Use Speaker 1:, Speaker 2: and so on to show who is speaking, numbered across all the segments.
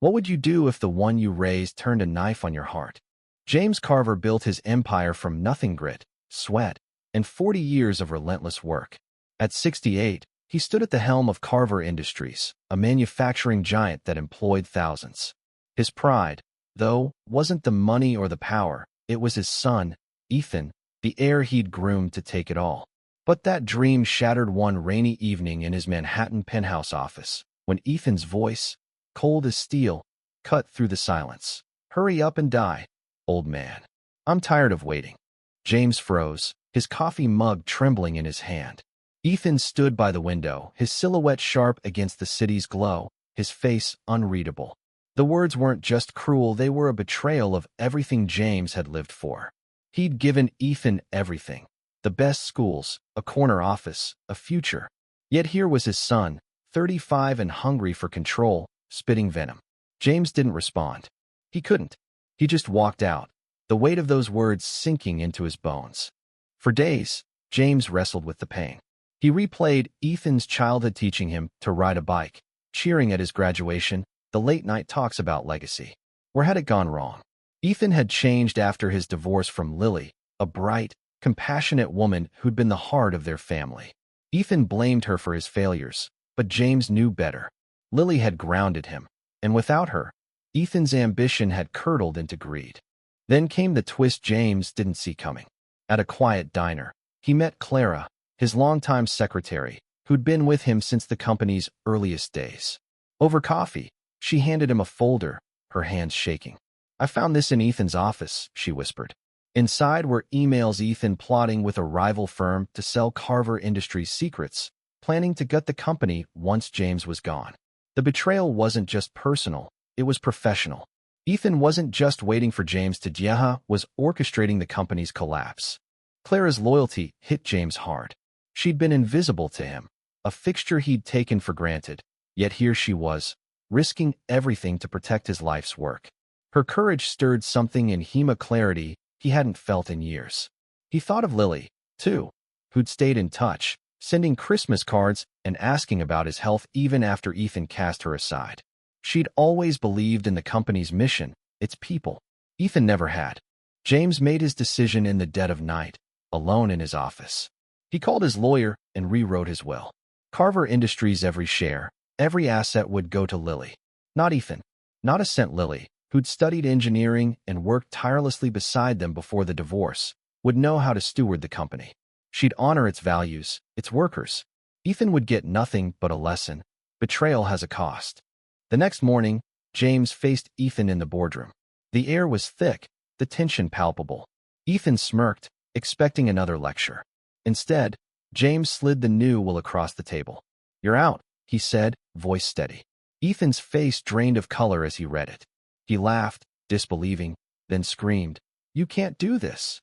Speaker 1: What would you do if the one you raised turned a knife on your heart? James Carver built his empire from nothing: grit, sweat, and 40 years of relentless work. At 68, he stood at the helm of Carver Industries, a manufacturing giant that employed thousands. His pride, though, wasn't the money or the power. It was his son, Ethan, the heir he'd groomed to take it all. But that dream shattered one rainy evening in his Manhattan penthouse office, when Ethan's voice, cold as steel, cut through the silence. "Hurry up and die, old man. I'm tired of waiting." James froze, his coffee mug trembling in his hand. Ethan stood by the window, his silhouette sharp against the city's glow, his face unreadable. The words weren't just cruel, they were a betrayal of everything James had lived for. He'd given Ethan everything: the best schools, a corner office, a future. Yet here was his son, 35 and hungry for control, spitting venom. James didn't respond. He couldn't. He just walked out, the weight of those words sinking into his bones. For days, James wrestled with the pain. He replayed Ethan's childhood teaching him to ride a bike, cheering at his graduation, the late-night talks about legacy. Where had it gone wrong? Ethan had changed after his divorce from Lily, a bright, compassionate woman who'd been the heart of their family. Ethan blamed her for his failures, but James knew better. Lily had grounded him, and without her, Ethan's ambition had curdled into greed. Then came the twist James didn't see coming. At a quiet diner, he met Clara, his longtime secretary, who'd been with him since the company's earliest days. Over coffee, she handed him a folder, her hands shaking. "I found this in Ethan's office," she whispered. Inside were emails Ethan plotting with a rival firm to sell Carver Industries secrets, planning to gut the company once James was gone. The betrayal wasn't just personal, it was professional. Ethan wasn't just waiting for James to die, was orchestrating the company's collapse. Clara's loyalty hit James hard. She'd been invisible to him, a fixture he'd taken for granted, yet here she was, risking everything to protect his life's work. Her courage stirred something in him, a clarity he hadn't felt in years. He thought of Lily, too, who'd stayed in touch, sending Christmas cards and asking about his health even after Ethan cast her aside. She'd always believed in the company's mission, its people. Ethan never had. James made his decision in the dead of night, alone in his office. He called his lawyer and rewrote his will. Carver Industries' every share, every asset would go to Lily. Not Ethan. Not a cent. Lily, who'd studied engineering and worked tirelessly beside them before the divorce, would know how to steward the company. She'd honor its values, its workers. Ethan would get nothing but a lesson. Betrayal has a cost. The next morning, James faced Ethan in the boardroom. The air was thick, the tension palpable. Ethan smirked, expecting another lecture. Instead, James slid the new will across the table. "You're out," he said, voice steady. Ethan's face drained of color as he read it. He laughed, disbelieving, then screamed, "You can't do this."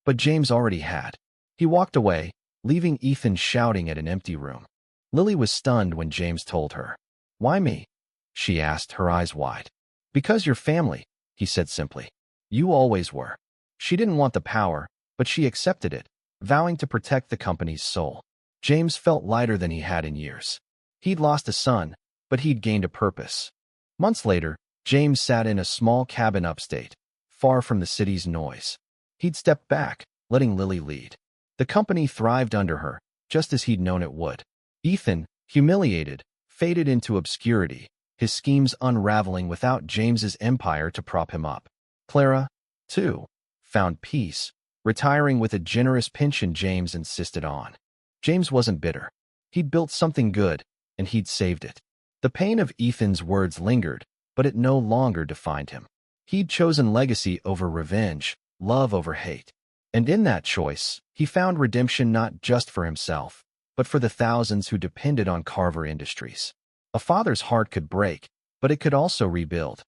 Speaker 1: But James already had. He walked away, leaving Ethan shouting at an empty room. Lily was stunned when James told her. "Why me?" she asked, her eyes wide. "Because you're family," he said simply. "You always were." She didn't want the power, but she accepted it, vowing to protect the company's soul. James felt lighter than he had in years. He'd lost a son, but he'd gained a purpose. Months later, James sat in a small cabin upstate, far from the city's noise. He'd stepped back, letting Lily lead. The company thrived under her, just as he'd known it would. Ethan, humiliated, faded into obscurity, his schemes unraveling without James's empire to prop him up. Clara, too, found peace, retiring with a generous pension James insisted on. James wasn't bitter. He'd built something good, and he'd saved it. The pain of Ethan's words lingered, but it no longer defined him. He'd chosen legacy over revenge, love over hate. And in that choice, he found redemption not just for himself, but for the thousands who depended on Carver Industries. A father's heart could break, but it could also rebuild.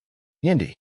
Speaker 1: Yendi.